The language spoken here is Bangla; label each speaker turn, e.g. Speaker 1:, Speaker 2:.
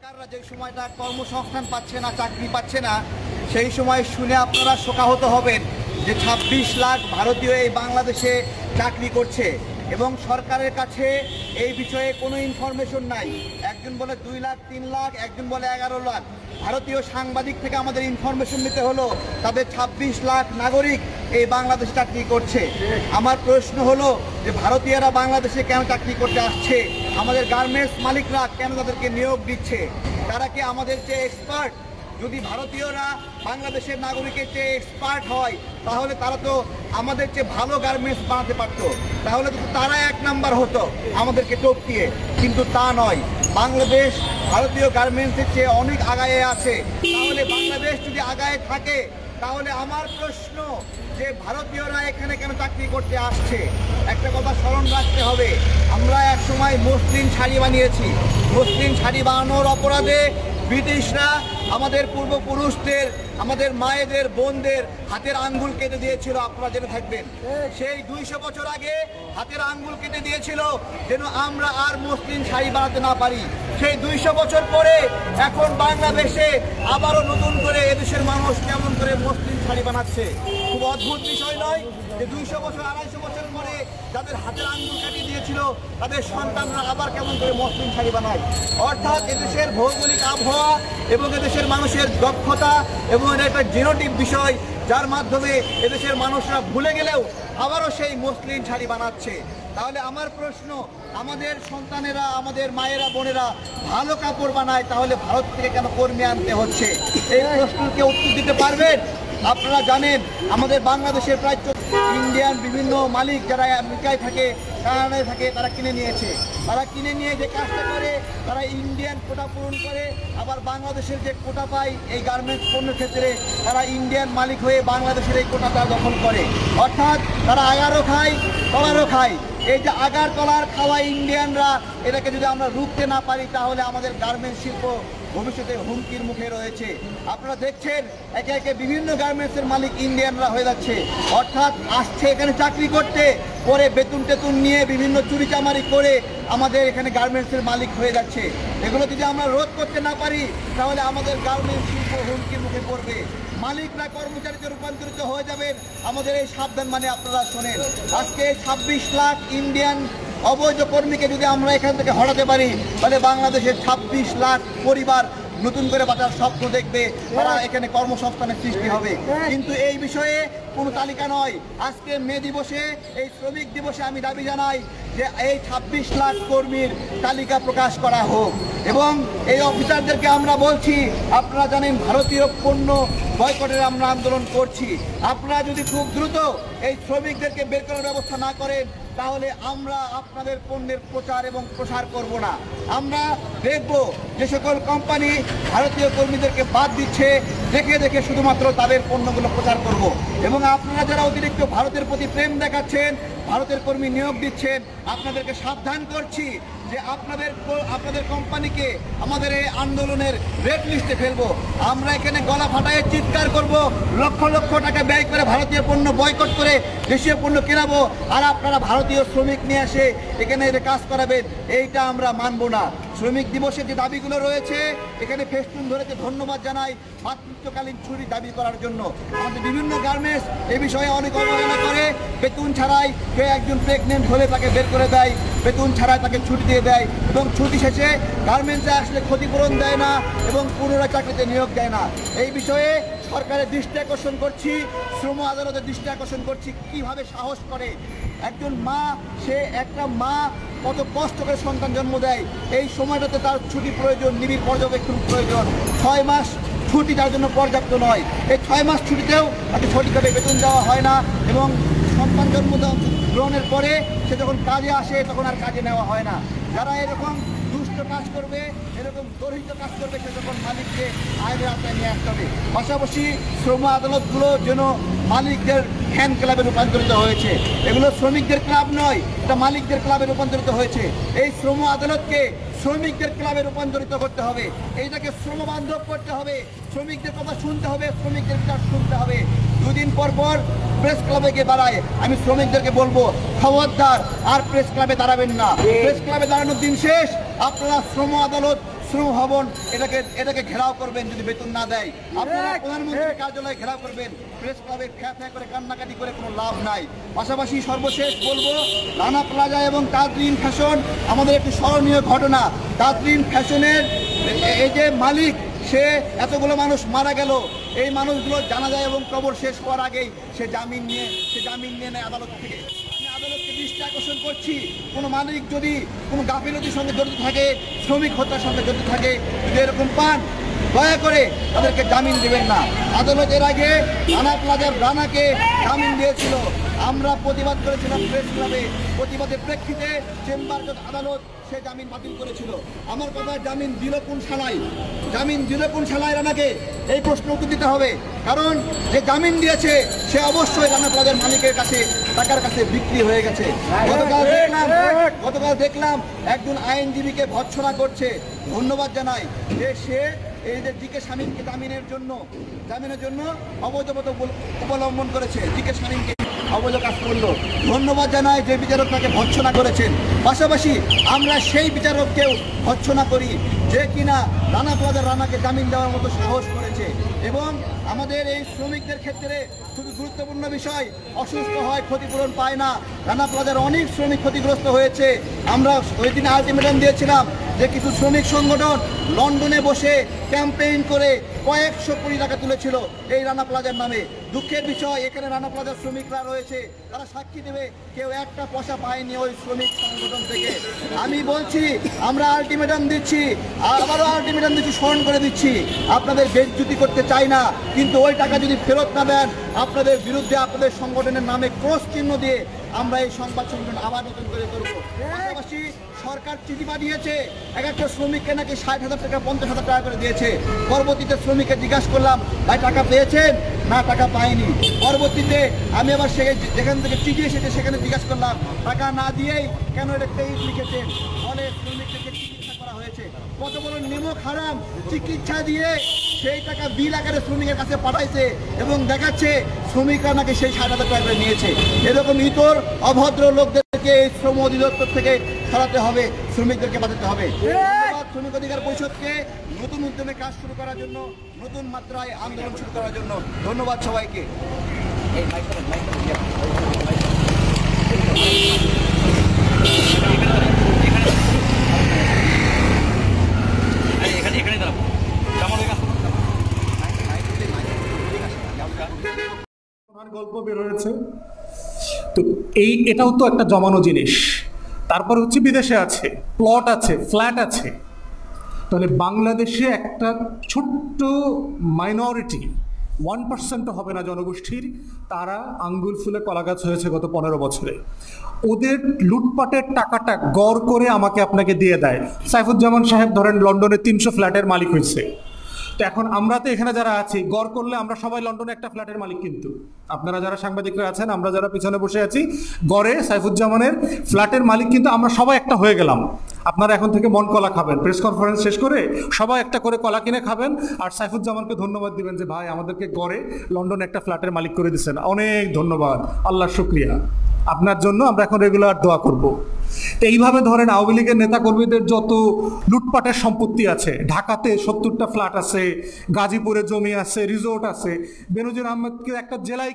Speaker 1: বেকাররা যে সময়টা কর্মসংস্থান পাচ্ছে না, চাকরি পাচ্ছে না, সেই সময় শুনে আপনারা শোকাহত হবেন যে ২৬ লাখ ভারতীয় এই বাংলাদেশে চাকরি করছে এবং সরকারের কাছে এই বিষয়ে কোনো ইনফরমেশন নাই। একজন বলে ২ লাখ, ৩ লাখ, একজন বলে ১১ লাখ। ভারতীয় সাংবাদিক থেকে আমাদের ইনফরমেশন নিতে হলো তাদের ২৬ লাখ নাগরিক এই বাংলাদেশে চাকরি করছে। আমার প্রশ্ন হলো যে ভারতীয়রা বাংলাদেশে কেন চাকরি করতে আসছে? আমাদের গার্মেন্টস মালিকরা কেন তাদেরকে নিয়োগ দিচ্ছে? তারা কি আমাদের চেয়ে এক্সপার্ট? যদি ভারতীয়রা বাংলাদেশের নাগরিকের চেয়ে এক্সপার্ট হয় তাহলে তারা তো আমাদের চেয়ে ভালো গার্মেন্টস বানাতে পারতো, তাহলে তো তারা ১ নাম্বার হতো আমাদেরকে টপকিয়ে। কিন্তু তা নয়, বাংলাদেশ ভারতীয় গার্মেন্টসের চেয়ে অনেক আগায়ে আছে। তাহলে বাংলাদেশ যদি আগায়ে থাকে তাহলে আমার প্রশ্ন যে ভারতীয়রা এখানে কেন চাকরি করতে আসছে? একটা কথা স্মরণ রাখতে হবে, আমরা এক সময় মসলিন শাড়ি বানিয়েছি। মসলিন শাড়ি বানানোর অপরাধে ব্রিটিশরা আমাদের পূর্বপুরুষদের, আমাদের মায়েদের, বোনদের হাতের আঙ্গুল কেটে দিয়েছিল, আপনারা জেনে থাকবেন। সেই ২০০ বছর আগে হাতের আঙ্গুল কেটে দিয়েছিল যেন আমরা আর মসলিন শাড়ি বানাতে না পারি। সেই ২০০ বছর পরে এখন বাংলাদেশে আবারও নতুন করে এদেশের মানুষ কেমন করে মসলিন শাড়ি বানাচ্ছে। খুব অদ্ভুত বিষয় নয় যে ২০০ বছর, ২৫০ বছর পরে যাদের হাতের আঙ্গুল কাটিয়ে দিয়েছিল তাদের সন্তানরা আবার কেমন করে মসলিন শাড়ি বানায়। অর্থাৎ এদেশের ভৌগোলিক আবহাওয়া এবং এদেশের মানুষের দক্ষতা এবং এটা একটা জেনেটিক বিষয়, যার মাধ্যমে এদেশের মানুষরা ভুলে গেলেও আবারও সেই মসলিন শাড়ি বানাচ্ছে। তাহলে আমার প্রশ্ন, আমাদের সন্তানেরা, আমাদের মায়েরা, বোনেরা ভালো কাপড় বানায়, তাহলে ভারত থেকে কেন কর্মী আনতে হচ্ছে? এই প্রশ্নকে উত্তর দিতে পারবেন? আপনারা জানেন আমাদের বাংলাদেশের প্রায় ইন্ডিয়ান বিভিন্ন মালিক যারা আমেরিকায় থাকে, কানাডায় থাকে, তারা কিনে নিয়েছে। তারা কিনে নিয়ে যে কাজটা করে তারা ইন্ডিয়ান কোটা পূরণ করে, আবার বাংলাদেশের যে কোটা পায় এই গার্মেন্টস পণ্যের ক্ষেত্রে তারা ইন্ডিয়ান মালিক হয়ে বাংলাদেশের এই কোটাটা দখল করে। অর্থাৎ তারা আগারও খায়, তলারও খায়। এই যে আগার তলার খাওয়া ইন্ডিয়ানরা, এটাকে যদি আমরা রুখতে না পারি তাহলে আমাদের গার্মেন্টস শিল্প ভবিষ্যতে হুমকির মুখে রয়েছে। আপনারা দেখছেন একে একে বিভিন্ন গার্মেন্টসের মালিক ইন্ডিয়ানরা হয়ে যাচ্ছে। অর্থাৎ আসছে এখানে চাকরি করতে, পরে বেতন টেতন নিয়ে বিভিন্ন চুরিচামারি করে আমাদের এখানে গার্মেন্টসের মালিক হয়ে যাচ্ছে। এগুলো যদি আমরা রোধ করতে না পারি তাহলে আমাদের গার্মেন্টস শিল্প হুমকির মুখে পড়বে। মালিকরা কর্মচারীতে রূপান্তরিত হয়ে যাবেন আমাদের এই সাবধান মানে আপনারা শোনেন। আজকে ২৬ লাখ ইন্ডিয়ান অবৈধ কর্মীকে যদি আমরা এখান থেকে হটাতে পারি তাহলে বাংলাদেশের ২৬ লাখ পরিবার নতুন করে বাঁচার স্বপ্ন দেখবে, তারা এখানে কর্মসংস্থানের সৃষ্টি হবে। কিন্তু এই বিষয়ে কোনো তালিকা নয়। আজকে মে দিবসে, এই শ্রমিক দিবসে আমি দাবি জানাই যে এই ২৬ লাখ কর্মীর তালিকা প্রকাশ করা হোক এবং এই অফিসারদেরকে আমরা বলছি, আপনারা জানেন ভারতীয় পণ্য বয়কটের আমরা আন্দোলন করছি। আপনারা যদি খুব দ্রুত এই শ্রমিকদেরকে বের করার ব্যবস্থা না করেন তাহলে আমরা আপনাদের পণ্যের প্রচার এবং প্রসার করব না। আমরা দেখব যে সকল কোম্পানি ভারতীয় কর্মীদেরকে বাদ দিচ্ছে, দেখে দেখে শুধুমাত্র তাদের পণ্যগুলো প্রচার করব। এবং আপনারা যারা অতিরিক্ত ভারতের প্রতি প্রেম দেখাচ্ছেন, ভারতের কর্মী নিয়োগ দিচ্ছেন, আপনাদেরকে সাবধান করছি যে আপনাদের কোম্পানিকে আমাদের এই আন্দোলনের রেড লিস্টে ফেলবো। আমরা এখানে গলা ফাটায় চিৎকার করব, লক্ষ লক্ষ টাকা ব্যয় করে ভারতীয় পণ্য বয়কট করে দেশীয় পণ্য কেনাবো, আর আপনারা ভারতীয় শ্রমিক নিয়ে এসে এখানে কাজ করাবেন, এইটা আমরা মানব না। শ্রমিক দিবসের যে দাবিগুলো রয়েছে এখানে ফেস্টুন ধরেছে, ধন্যবাদ জানাই মাতৃত্বকালীন ছুটি দাবি করার জন্য। আমাদের বিভিন্ন গার্মেন্টস এ বিষয়ে অনেক অবহেলা করে, বেতন ছাড়াই কেউ একজন প্রেগনেন্ট হলে তাকে বের করে দেয়, বেতন ছাড়াই তাকে ছুটি দিয়ে দেয় এবং ছুটি শেষে গার্মেন্টসে আসলে ক্ষতিপূরণ দেয় না এবং পুনরায় চাকরিতে নিয়োগ দেয় না। এই বিষয়ে সরকারের দৃষ্টি আকর্ষণ করছি, শ্রম আদালতের দৃষ্টি আকর্ষণ করছি, কিভাবে সাহস করে একজন মা, সে একটা মা কত কষ্ট করে সন্তান জন্ম দেয়, এই সময়টাতে তার ছুটি প্রয়োজন, নিবিড় পর্যবেক্ষণ প্রয়োজন। ৬ মাস ছুটি তার জন্য পর্যাপ্ত নয়। এই ৬ মাস ছুটিতেও তাকে সঠিকভাবে বেতন দেওয়া হয় না এবং সন্তান জন্ম গ্রহণের পরে সে যখন কাজে আসে তখন আর কাজে নেওয়া হয় না। যারা এরকম দুষ্ট কাজ করবে, এরকম গর্হিত কাজ করবে, সে তখন মালিককে আইনের আওতায় নিয়ে আসতে হবে। পাশাপাশি শ্রম আদালতগুলো যেন মালিকদের ফ্যান ক্লাবে রূপান্তরিত হয়েছে। এগুলো শ্রমিকদের ক্লাব নয়, এটা মালিকদের ক্লাবে রূপান্তরিত হয়েছে। এই শ্রম আদালতকে শ্রমিকদের ক্লাবে রূপান্তরিত করতে হবে, এইটাকে শ্রমবান্ধব করতে হবে, শ্রমিকদের কথা শুনতে হবে, শ্রমিকদের কাজ শুনতে হবে। 2 দিন পর পর প্রেস ক্লাবে গিয়ে দাঁড়ায়। আমি শ্রমিকদেরকে বলবো, খবরদার আর প্রেস ক্লাবে দাঁড়াবেন না। প্রেস ক্লাবে দাঁড়ানোর দিন শেষ। আপনারা শ্রম আদালত, শ্রম ভবন এটাকে ঘেরাও করবেন যদি বেতন না দেয়, আপনারা প্রধানমন্ত্রীর কার্যালয়ে ঘেরাও করবেন, প্রেস ক্লাবে ফ্যা করে কান্নাকাটি করে কোনো লাভ নাই। পাশাপাশি সর্বশেষ বলবো, রানা প্লাজা এবং তাজরিন ফ্যাশন আমাদের একটি স্মরণীয় ঘটনা। তাজরিন ফ্যাশনের এই যে মালিক, সে এতগুলো মানুষ মারা গেল, এই মানুষগুলো জানা যায় এবং কবর শেষ হওয়ার আগেই সে জামিন নিয়ে নেয় আদালত থেকে। আমি আদালতকে দৃষ্টি আকর্ষণ করছি, কোনো মালিক যদি কোনো গাফিলতির সঙ্গে জড়িত থাকে, শ্রমিক হত্যার সঙ্গে জড়িত থাকে, যদি এরকম পান, দয়া করে তাদেরকে জামিন দেবেন না। আদালতের আগে রানা প্লাজার রানাকে জামিন দিয়েছিল, আমরা প্রতিবাদ করেছিলাম প্রেস ক্লাবে, প্রতিবাদের প্রেক্ষিতে চেম্বার আদালত সে জামিন বাতিল করেছিল। আমার কথা, জামিন দিল কোন শালায় রানাকে? এই প্রশ্ন উত্তর দিতে হবে, কারণ যে জামিন দিয়েছে সে অবশ্যই রানা প্লাজার মালিকের কাছে টাকার কাছে বিক্রি হয়ে গেছে। গতকাল দেখলাম একজন আইনজীবীকে ভর্ৎসনা করছে। ধন্যবাদ জানাই যে সে এই যে জিকে শামীমকে জামিনের জন্য অবৈধ পথ অবলম্বন করেছে, জিকে শামীমকে অবৈধ কাজ করলো। ধন্যবাদ জানাই যে বিচারক তাকে ভর্ৎসনা করেছেন। পাশাপাশি আমরা সেই বিচারককেও ভর্ৎসনা করি যে কিনা রানা প্লাজার রানাকে জামিন দেওয়ার মতো সাহস করেছে। এবং আমাদের এই শ্রমিকদের ক্ষেত্রে খুবই গুরুত্বপূর্ণ বিষয়, অসুস্থ হয় ক্ষতিপূরণ পায় না। রানা প্লাজার অনেক শ্রমিক ক্ষতিগ্রস্ত হয়েছে। আমরা ওই দিন আলটিমেটাম দিয়েছিলাম যে কিছু শ্রমিক সংগঠন লন্ডনে বসে ক্যাম্পেইন করে কয়েকশো কোটি টাকা তুলেছিল এই রানা প্লাজার নামে। দুঃখের বিষয়, এখানে রানা প্লাজার শ্রমিকরা রয়েছে, তারা সাক্ষী দেবে, কেউ একটা পয়সা পায়নি ওই শ্রমিক সংগঠন থেকে। আমি বলছি, আমরা আলটিমেটাম দিচ্ছি, আবারও আলটিমেটাম দিচ্ছি, স্মরণ করে দিচ্ছি, আপনাদের বেজ্জুতি করতে চাই না, কিন্তু ওই টাকা যদি ফেরত না দেন, আপনাদের বিরুদ্ধে আপনাদের সংগঠনের নামে ক্রস চিহ্ন দিয়ে আমরা এই সংবাদ সম্মেলন আবার নতুন করে করবো। পাশাপাশি সরকার চিঠি পাঠিয়েছে, এক একটা শ্রমিককে নাকি 60,000 টাকা 50,000 টাকা করে দিয়েছে। পরবর্তীতে শ্রমিককে জিজ্ঞাসা করলাম, ভাই টাকা পেয়েছেন? না, টাকা পাইনি। পরবর্তীতে আমি আবার যেখান থেকে চিঠি এসেছে সেখানে জিজ্ঞাসা করলাম, টাকা না দিয়েই কেন এটা তেইশ লিখেছেন? ফলে শ্রমিকদেরকে চিকিৎসা করা হয়েছে। কত বড় নিমক হারাম! চিকিৎসা দিয়ে সেই টাকা বিল আকারে শ্রমিকের কাছে পাঠাইছে এবং দেখাচ্ছে শ্রমিকরা নাকি সেই 60,000 টাকা করে নিয়েছে। এরকম ইতর অভদ্র লোকদেরকে এই শ্রম অধিদপ্তর থেকে সরাতে হবে, শ্রমিকদেরকে বাঁচাতে হবে। ধন্যবাদ শ্রমিক অধিকার পরিষদকে নতুন উদ্যমে কাজ শুরু করার জন্য, নতুন মাত্রায় আন্দোলন শুরু করার জন্য। ধন্যবাদ সবাইকে।
Speaker 2: গল্প বের হয়েছে তো এটাও তো একটা জমানো জিনিস। তারপর হচ্ছে বিদেশে আছে, প্লট আছে, ফ্ল্যাট আছে। তাহলে বাংলাদেশে একটা ছোট্ট মাইনরিটি 1% হবে না জনগোষ্ঠীর, তারা আঙ্গুল ফুলে কলাগাছ হয়েছে গত 15 বছরে। ওদের লুটপাটের টাকাটা গড় করে আমাকে আপনাকে দিয়ে দেয়। সাইফুজ্জামান সাহেব ধরেন লন্ডনে 300 ফ্ল্যাটের মালিক হয়েছে। তো এখন আমরা তো এখানে যারা আছি, গড় করলে আমরা সবাই লন্ডনে একটা ফ্ল্যাটের মালিক। কিন্তু আপনারা যারা সাংবাদিকরা আছেন, আমরা যারা পিছনে বসে আছি, গড়ে সাইফুজ্জামানের ফ্ল্যাটের মালিক কিন্তু আমরা সবাই একটা হয়ে গেলাম। আপনারা এখন থেকে মন কলা খাবেন, প্রেস কনফারেন্স শেষ করে সবাই একটা করে কলা কিনে খাবেন, আর সাইফুজ্জামানকে ধন্যবাদ দিবেন যে ভাই আমাদেরকে গড়ে লন্ডনে একটা ফ্ল্যাটের মালিক করে দিচ্ছেন। অনেক ধন্যবাদ, আল্লাহর শুকরিয়া। আপনার জন্য আমরা এখন রেগুলার দোয়া করব। তো এইভাবে ধরেন আওয়ামী লীগের নেতাকর্মীদের যত লুটপাটের সম্পত্তি আছে, ঢাকাতে 70টা ফ্ল্যাট আছে, গাজীপুরে জমি আছে, রিসোর্ট আছে, বেনজির আহমেদকে একটা জেলায়